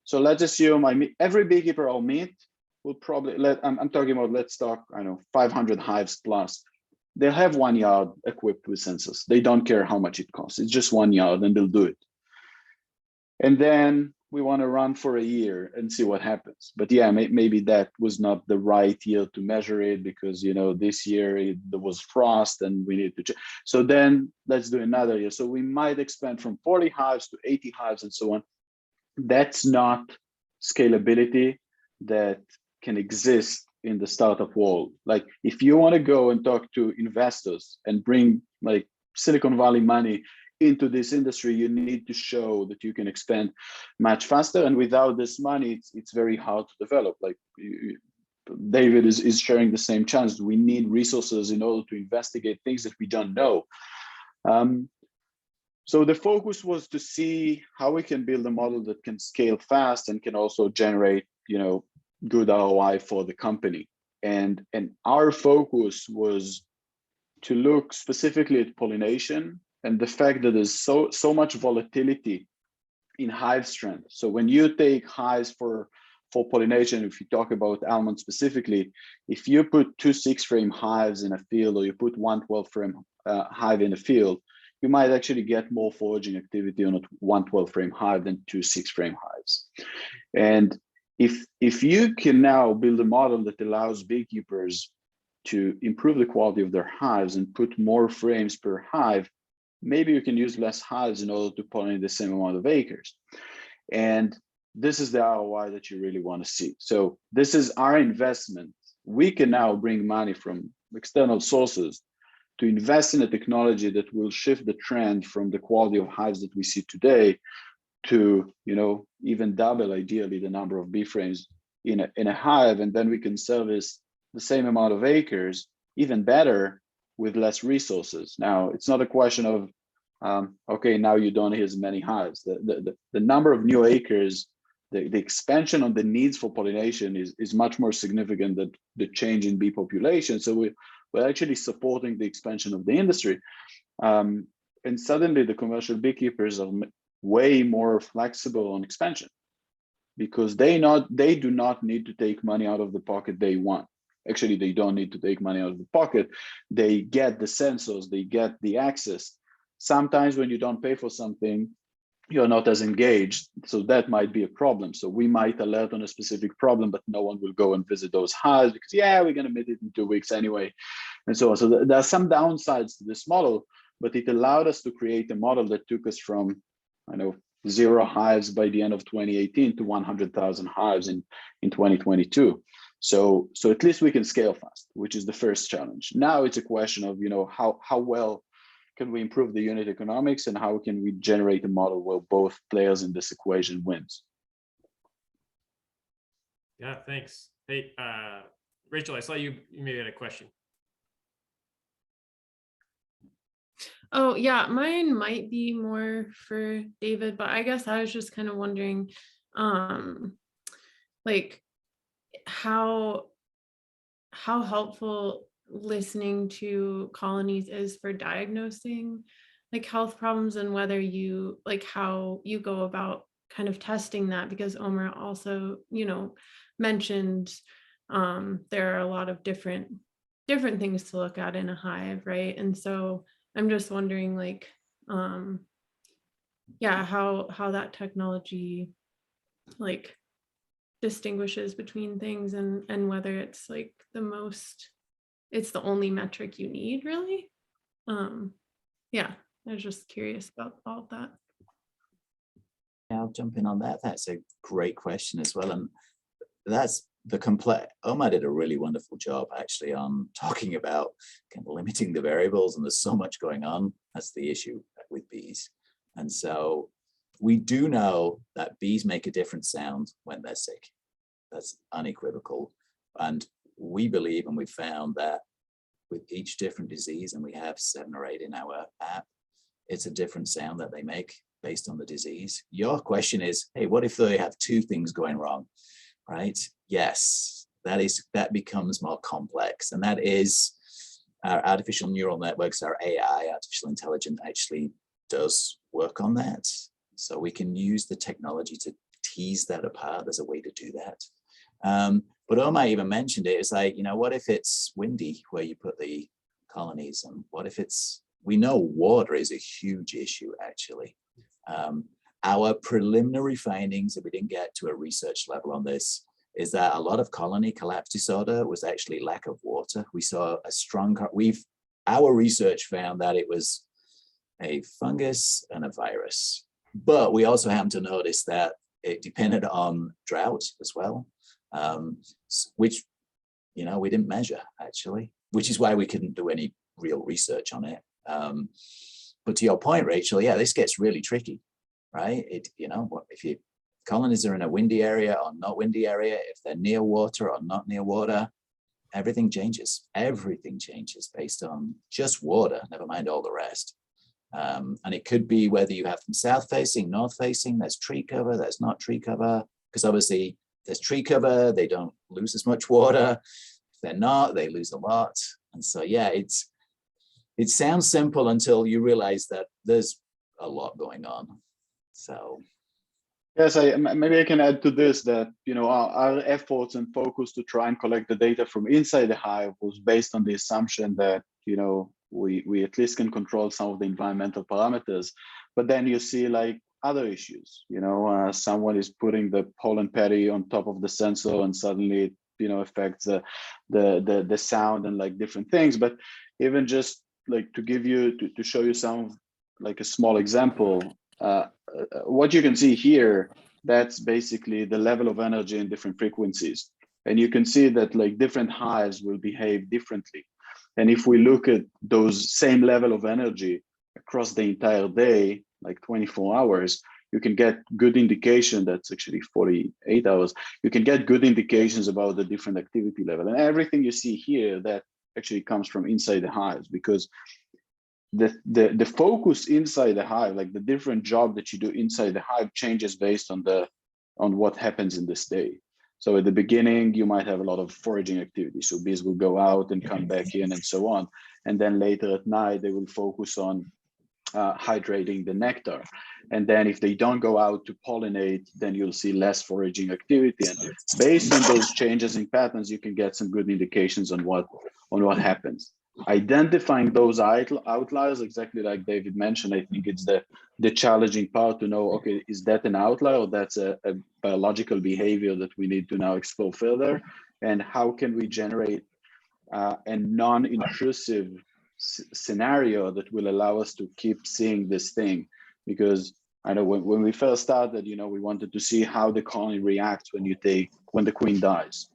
Speaker 5: So let's assume every beekeeper I'll meet will probably I'm talking about, let's talk, 500 hives plus. They'll have 1 yard equipped with sensors. They don't care how much it costs. It's just 1 yard and they'll do it. And then we want to run for a year and see what happens. But yeah, maybe that was not the right year to measure it, because this year there was frost and we need to so then let's do another year. So we might expand from 40 hives to 80 hives and so on. That's not scalability that can exist in the startup world. Like, if you want to go and talk to investors and bring Silicon Valley money into this industry, you need to show that you can expand much faster. And without this money, it's very hard to develop. David is sharing the same challenge. We need resources in order to investigate things that we don't know. So the focus was to see how we can build a model that can scale fast and can also generate, good ROI for the company. And our focus was to look specifically at pollination and the fact that there's so much volatility in hive strength. So when you take hives for pollination, if you talk about almonds specifically, if you put 2 6-frame hives in a field, or you put 1 12-frame hive in a field, you might actually get more foraging activity on a 1 12-frame hive than 2 6-frame hives. And if you can now build a model that allows beekeepers to improve the quality of their hives and put more frames per hive, maybe you can use less hives in order to pollinate the same amount of acres. And this is the ROI that you really want to see. So this is our investment. We can now bring money from external sources to invest in a technology that will shift the trend from the quality of hives that we see today to, even double, ideally, the number of bee frames in a hive. And then we can service the same amount of acres, even better, with less resources. Now, it's not a question of, okay, now you don't need as many hives. The number of new acres, the expansion on the needs for pollination is much more significant than the change in bee population. So we're actually supporting the expansion of the industry. And suddenly the commercial beekeepers are way more flexible on expansion, because they do not need to take money out of the pocket day one. Actually, they don't need to take money out of the pocket. They get the sensors, they get the access. Sometimes when you don't pay for something, you're not as engaged. So that might be a problem. So we might alert on a specific problem, but no one will go and visit those hives because, yeah, we're going to meet it in 2 weeks anyway, and so on. So there are some downsides to this model, but it allowed us to create a model that took us from, I know, 0 hives by the end of 2018 to 100,000 hives in 2022. So at least we can scale fast, which is the first challenge. Now it's a question of, how well can we improve the unit economics, and how can we generate a model where both players in this equation wins?
Speaker 1: Yeah, thanks. Hey, Rachel, I saw you maybe had a question.
Speaker 4: Oh, yeah, mine might be more for David, but I guess I was just kind of wondering, like how helpful listening to Colonies is for diagnosing like health problems, and whether you like how you go about kind of testing that, because Omer also, mentioned there are a lot of different things to look at in a hive, right? And so I'm just wondering, like, yeah, how that technology like distinguishes between things, and whether it's like it's the only metric you need, really. Yeah, I was just curious about all that.
Speaker 3: Yeah, I'll jump in on that. That's a great question as well. And that's the complex. Omar did a really wonderful job actually on talking about kind of limiting the variables, and there's so much going on. That's the issue with bees. And so we do know that bees make a different sound when they're sick. That's unequivocal. And we believe, and we found that with each different disease, and we have 7 or 8 in our app, it's a different sound that they make based on the disease. Your question is, hey, what if they have 2 things going wrong, right? Yes, that becomes more complex. And that is our artificial neural networks, our AI, artificial intelligence, actually does work on that. So we can use the technology to tease that apart. There's a way to do that. But Omar even mentioned it. It's like, what if it's windy where you put the colonies? And what if we know water is a huge issue, actually. Our preliminary findings, if we didn't get to a research level on this, is that a lot of colony collapse disorder was actually lack of water. We saw a strong, our research found that it was a fungus and a virus. But we also happened to notice that it depended on drought as well, which, we didn't measure actually, which is why we couldn't do any real research on it. But to your point, Rachel, yeah, this gets really tricky, right? If colonies are in a windy area or not windy area, if they're near water or not near water, everything changes. Everything changes based on just water, never mind all the rest. And it could be whether you have them south facing, north facing, there's tree cover, there's not tree cover, because obviously there's tree cover, they don't lose as much water. If they're not, they lose a lot. And so, yeah, it sounds simple until you realize that there's a lot going on. So.
Speaker 5: Yes, maybe I can add to this that, our efforts and focus to try and collect the data from inside the hive was based on the assumption that, we at least can control some of the environmental parameters. But then you see like other issues, someone is putting the pollen patty on top of the sensor and suddenly it, affects the sound and like different things. But even just like to show you some like a small example, what you can see here, that's basically the level of energy in different frequencies. And you can see that like different hives will behave differently. And if we look at those same level of energy across the entire day, like 24 hours, you can get good indication, that's actually 48 hours, you can get good indications about the different activity level. And everything you see here, that actually comes from inside the hives, because the focus inside the hive, like the different job that you do inside the hive, changes based on what happens in this day. So at the beginning, you might have a lot of foraging activity. So bees will go out and come back in and so on. And then later at night, they will focus on hydrating the nectar. And then if they don't go out to pollinate, then you'll see less foraging activity. And based on those changes in patterns, you can get some good indications on what happens. identifying those outliers, exactly like David mentioned, I think it's the challenging part to know, okay, is that an outlier or that's a biological behavior that we need to now explore further? And how can we generate a non-intrusive scenario that will allow us to keep seeing this thing? Because I know when we first started, you know, we wanted to see how the colony reacts when the queen dies.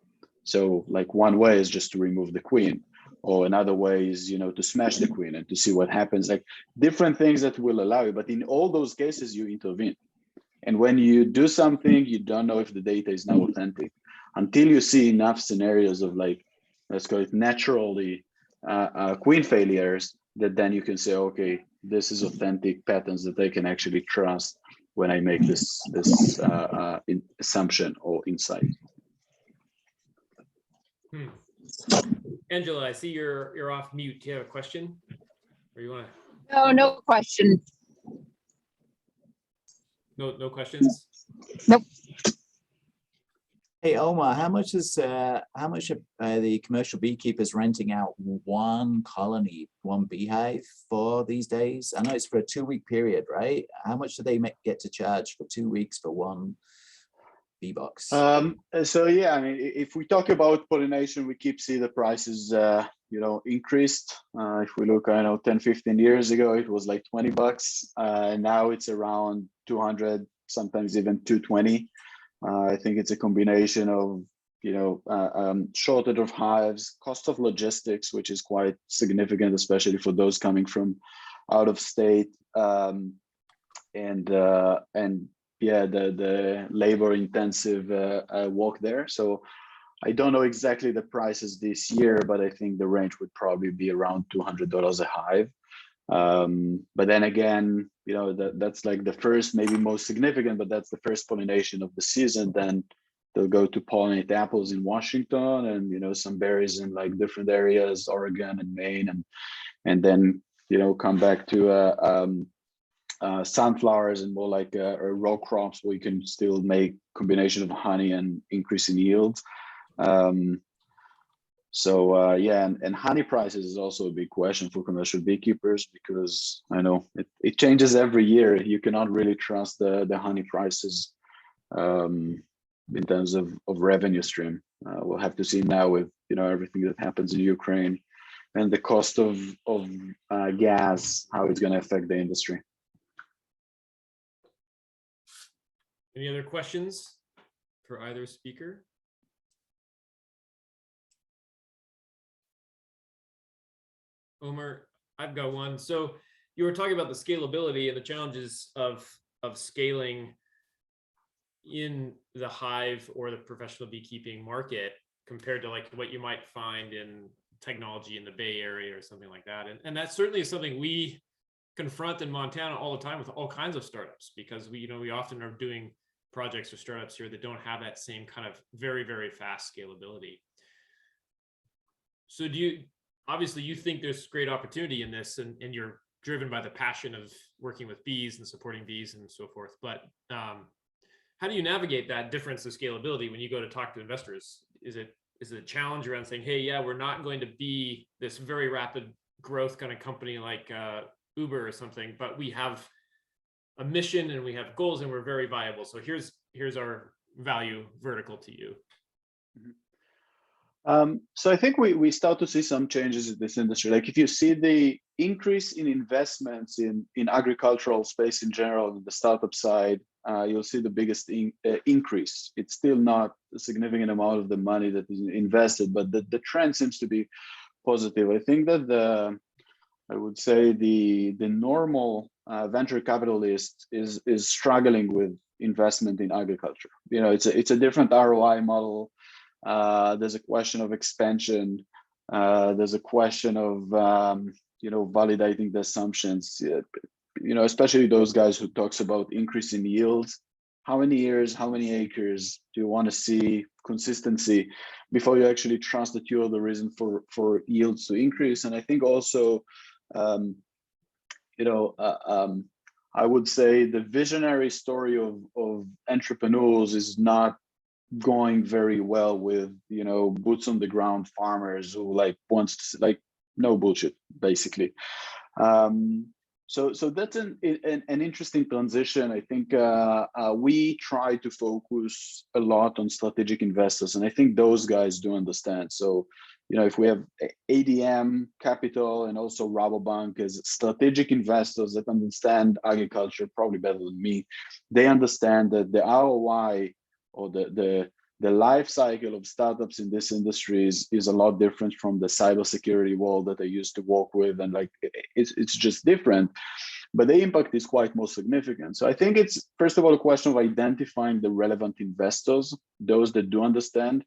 Speaker 5: So like one way is just to remove the queen, or another way is, you know, to smash the queen and to see what happens, like different things that will allow you. But in all those cases, you intervene. And when you do something, you don't know if the data is now authentic until you see enough scenarios of, like, let's call it naturally queen failures, that then you can say, okay, this is authentic patterns that I can actually trust when I make this assumption or insight.
Speaker 1: Angela, I see you're off mute. Do you have a question, or you want to?
Speaker 6: No, no question.
Speaker 1: No questions.
Speaker 6: Nope.
Speaker 3: Hey Omar, how much are the commercial beekeepers renting out one colony, one beehive for these days? I know it's for a 2-week period, right? How much do they get to charge for 2 weeks for one bee box?
Speaker 5: So yeah, I mean, if we talk about pollination, we keep seeing the prices, you know, increased. If we look, I know 10, 15 years ago, it was like $20. Now it's around 200, sometimes even 220. I think it's a combination of, you know, shortage of hives, cost of logistics, which is quite significant, especially for those coming from out of state, and yeah, the labor intensive work there. So I don't know exactly the prices this year, but I think the range would probably be around $200 a hive. But then again, you know, that's like the first, maybe most significant, but that's the first pollination of the season. Then they'll go to pollinate apples in Washington, and, you know, some berries in like different areas, Oregon and Maine, and then, you know, come back to sunflowers and more like row crops where you can still make combination of honey and increase in yield. So yeah, and honey prices is also a big question for commercial beekeepers, because I know it changes every year. You cannot really trust the honey prices in terms of revenue stream. We'll have to see now with, you know, everything that happens in Ukraine and the cost of gas, how it's going to affect the industry.
Speaker 1: Any other questions for either speaker? Omer, I've got one. So you were talking about the scalability and the challenges of scaling in the hive or the professional beekeeping market compared to like what you might find in technology in the Bay Area or something like that. And that certainly is something we confront in Montana all the time with all kinds of startups, because we often are doing projects or startups here that don't have that same kind of very, very fast scalability. So obviously you think there's great opportunity in this, and you're driven by the passion of working with bees and supporting bees and so forth. But how do you navigate that difference of scalability when you go to talk to investors? Is it a challenge around saying, hey, yeah, we're not going to be this very rapid growth kind of company like Uber or something, but we have a mission and we have goals and we're very viable. So here's our value vertical to you.
Speaker 5: So I think we start to see some changes in this industry. Like if you see the increase in investments in agricultural space in general, on the startup side, you'll see the biggest increase. It's still not a significant amount of the money that is invested, but the trend seems to be positive. I think that I would say the normal venture capitalist is struggling with investment in agriculture. You know, it's a different ROI model. There's a question of expansion. There's a question of you know, validating the assumptions. You know, especially those guys who talks about increasing yields. How many years, how many acres do you want to see consistency before you actually trust that you're the reason for yields to increase? And I think also, you know, I would say the visionary story of entrepreneurs is not going very well with, you know, boots on the ground farmers who like wants to, like, no bullshit, basically. So that's an interesting transition. I think we try to focus a lot on strategic investors, and I think those guys do understand. So, if we have ADM Capital and also Rabobank as strategic investors that understand agriculture probably better than me, they understand that the ROI or the life cycle of startups in this industry is a lot different from the cybersecurity world that I used to work with, and like it's just different. But the impact is quite more significant. So I think it's, first of all, a question of identifying the relevant investors, those that do understand.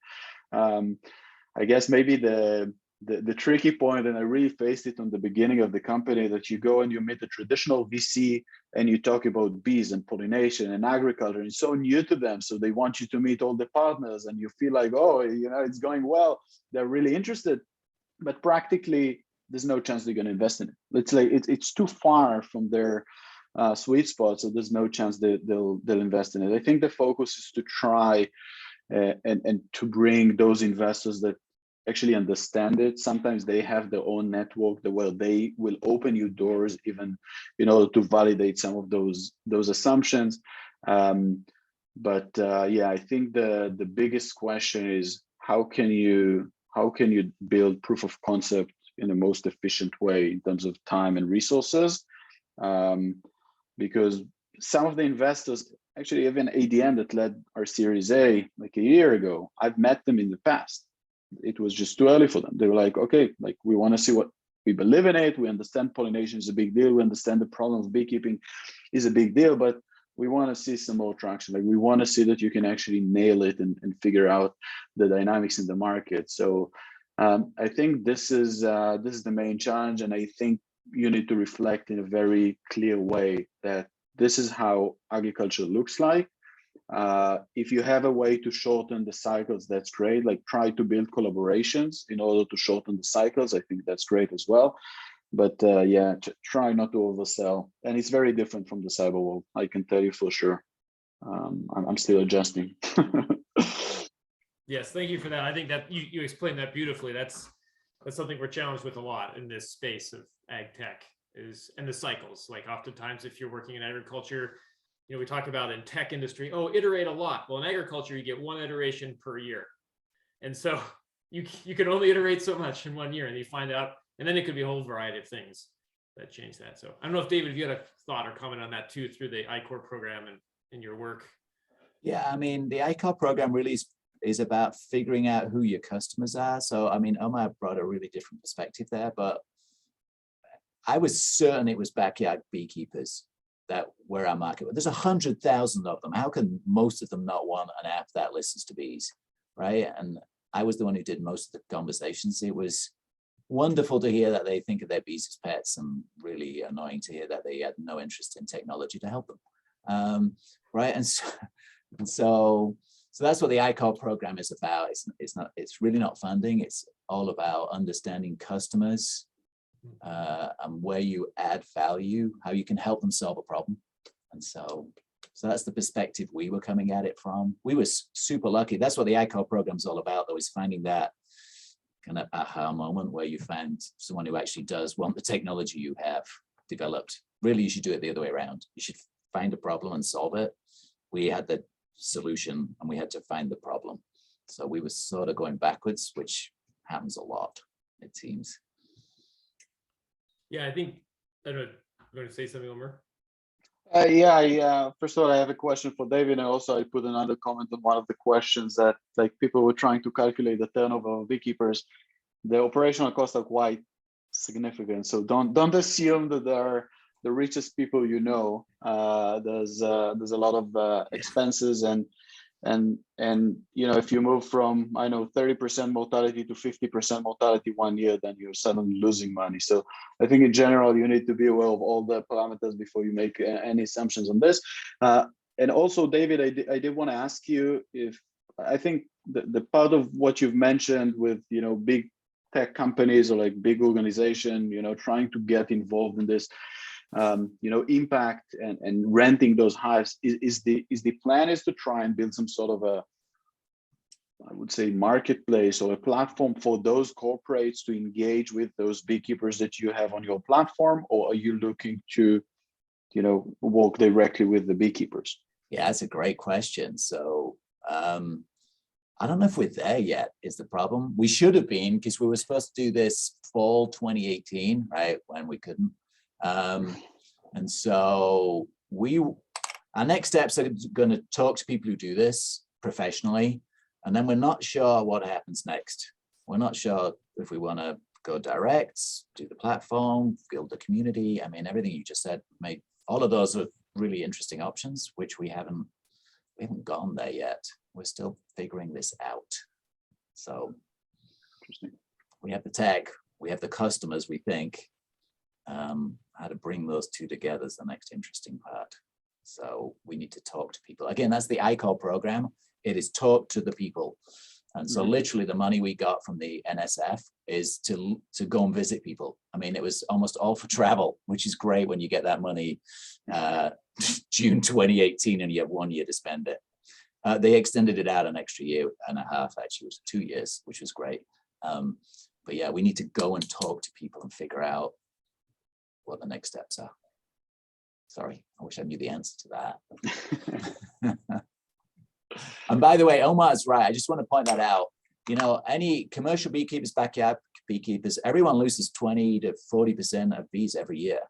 Speaker 5: I guess maybe the tricky point, and I really faced it on the beginning of the company, that you go and you meet a traditional VC and you talk about bees and pollination and agriculture, and it's so new to them. So they want you to meet all the partners and you feel like, oh, it's going well. They're really interested, but practically there's no chance they're going to invest in it. It's like, it's too far from their sweet spot. So there's no chance they'll invest in it. I think the focus is to try and to bring those investors that actually understand it. Sometimes they have their own network where they will open you doors, even to validate some of those assumptions. But I think the biggest question is how can you build proof of concept in the most efficient way in terms of time and resources, because some of the investors, actually even ADM that led our Series A like a year ago, I've met them in the past. It was just too early for them. They were like, okay, like we want to see what, we believe in it. We understand pollination is a big deal. We understand the problem of beekeeping is a big deal, but we want to see some more traction. Like we want to see that you can actually nail it and figure out the dynamics in the market. So I think this is the main challenge. And I think you need to reflect in a very clear way that this is how agriculture looks like. If you have a way to shorten the cycles, that's great. Like try to build collaborations in order to shorten the cycles. I think that's great as well. But try not to oversell. And it's very different from the cyber world, I can tell you for sure. I'm still adjusting.
Speaker 1: Yes, thank you for that. I think that you explained that beautifully. That's something we're challenged with a lot in this space of ag tech and the cycles. Like oftentimes if you're working in agriculture, we talk about in tech industry, iterate a lot. Well, in agriculture, you get one iteration per year. And so you can only iterate so much in 1 year, and you find out, and then it could be a whole variety of things that change that. So I don't know if David, if you had a thought or comment on that too, through the ICAR program and in your work.
Speaker 3: Yeah, I mean, the ICAR program really is about figuring out who your customers are. So, I mean, Omar brought a really different perspective there, but I was certain it was backyard beekeepers that were our market. There's 100,000 of them. How can most of them not want an app that listens to bees, right? And I was the one who did most of the conversations. It was wonderful to hear that they think of their bees as pets, and really annoying to hear that they had no interest in technology to help them, right? And so that's what the ICAR program is about. It's really not funding. It's all about understanding customers, and where you add value, how you can help them solve a problem. And so that's the perspective we were coming at it from. We were super lucky. That's what the ICAR program is all about, though, is finding that kind of aha moment where you find someone who actually does want the technology you have developed. Really, you should do it the other way around. You should find a problem and solve it. We had the solution and we had to find the problem. So we were sort of going backwards, which happens a lot, it seems.
Speaker 1: Yeah, I don't know, I'm going to say something, Omer.
Speaker 5: First of all, I have a question for David, and also I put another comment on one of the questions that like people were trying to calculate the turnover of beekeepers. The operational costs are quite significant, so don't assume that they're the richest people you know. There's a lot of expenses, and if you move from 30% mortality to 50% mortality 1 year, then you're suddenly losing money. So I think in general you need to be aware of all the parameters before you make any assumptions on this. And also, David, I did want to ask you if I think the part of what you've mentioned with big tech companies or like big organization trying to get involved in this impact and renting those hives is the plan is to try and build some sort of I would say, marketplace or a platform for those corporates to engage with those beekeepers that you have on your platform, or are you looking to, work directly with the beekeepers?
Speaker 3: Yeah, that's a great question. So I don't know if we're there yet is the problem. We should have been, because we were supposed to do this fall 2018, right, when we couldn't. And so our next steps are going to talk to people who do this professionally, and then we're not sure what happens next. We're not sure if we want to go direct, do the platform, build the community. I mean, everything you just said, made all of those are really interesting options, which we haven't gone there yet. We're still figuring this out. So
Speaker 5: Interesting.
Speaker 3: we have the tech, we have the customers, we think. How to bring those two together is the next interesting part. So we need to talk to people. Again, that's the ICAR program. It is talk to the people. And so literally the money we got from the NSF is to go and visit people. I mean, it was almost all for travel, which is great when you get that money June 2018 and you have 1 year to spend it. They extended it out an extra year and a half, actually, it was 2 years, which was great. But yeah, we need to go and talk to people and figure out what the next steps are. Sorry, I wish I knew the answer to that. And by the way, Omar's right. I just want to point that out. Any commercial beekeepers, backyard beekeepers, everyone loses 20 to 40% of bees every year.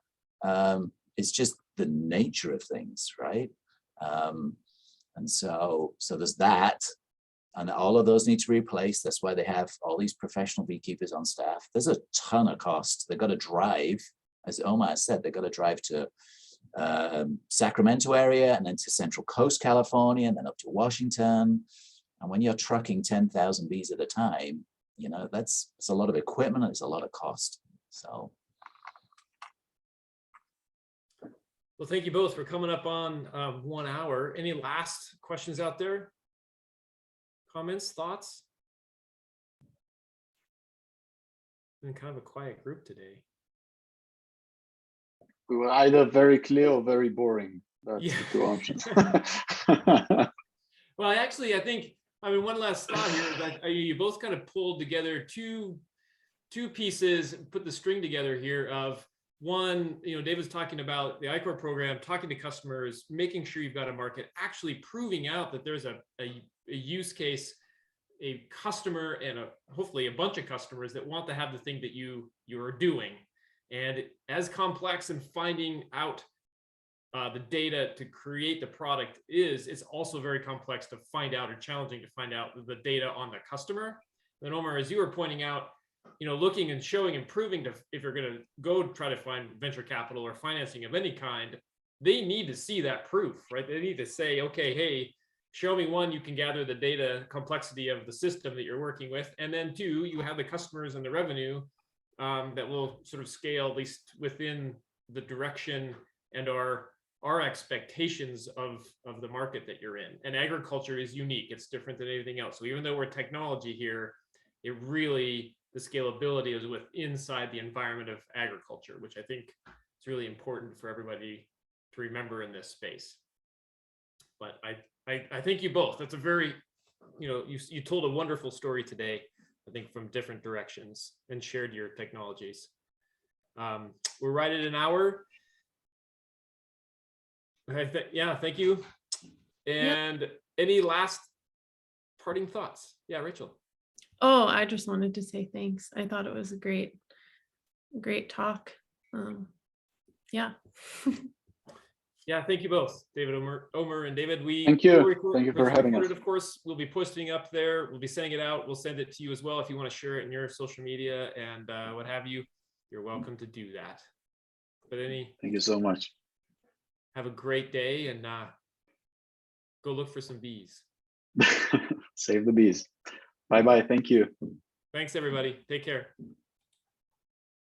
Speaker 3: It's just the nature of things, right? And so there's that, and all of those need to be replaced. That's why they have all these professional beekeepers on staff. There's a ton of cost. They've got to drive, as Omar said, they've got to drive to Sacramento area and then to Central Coast, California, and then up to Washington. And when you're trucking 10,000 bees at a time, it's a lot of equipment, it's a lot of cost. So.
Speaker 1: Well, thank you both for coming up on 1 hour. Any last questions out there? Comments, thoughts? Been kind of a quiet group today.
Speaker 5: We were either very clear or very boring. That's the two options.
Speaker 1: Well, actually, I mean, one last thought here is that you both kind of pulled together two pieces, put the string together here of one, David's talking about the ICAR program, talking to customers, making sure you've got a market, actually proving out that there's a use case, a customer, and hopefully a bunch of customers that want to have the thing that you are doing. And as complex and finding out the data to create the product it's also very complex to find out, or challenging to find out the data on the customer. Then Omar, as you were pointing out, looking and showing and proving if you're going to go try to find venture capital or financing of any kind, they need to see that proof, right? They need to say, okay, hey, show me one, you can gather the data complexity of the system that you're working with. And then two, you have the customers and the revenue that will sort of scale, at least within the direction and our expectations of the market that you're in. And agriculture is unique. It's different than anything else. So even though we're technology here, the scalability is inside the environment of agriculture, which I think is really important for everybody to remember in this space. But I thank you both. That's a very, you told a wonderful story today, I think, from different directions, and shared your technologies. We're right at an hour. Yeah, thank you. And any last parting thoughts? Yeah, Rachel.
Speaker 4: Oh, I just wanted to say thanks. I thought it was a great talk. Yeah.
Speaker 1: Yeah, thank you both, David, Omer, and David.
Speaker 5: Thank you. Thank you for having us.
Speaker 1: Of course, we'll be posting up there. We'll be sending it out. We'll send it to you as well if you want to share it in your social media and what have you. You're welcome to do that. But
Speaker 5: thank you so much.
Speaker 1: Have a great day, and go look for some bees.
Speaker 5: Save the bees. Bye-bye. Thank you.
Speaker 1: Thanks, everybody. Take care.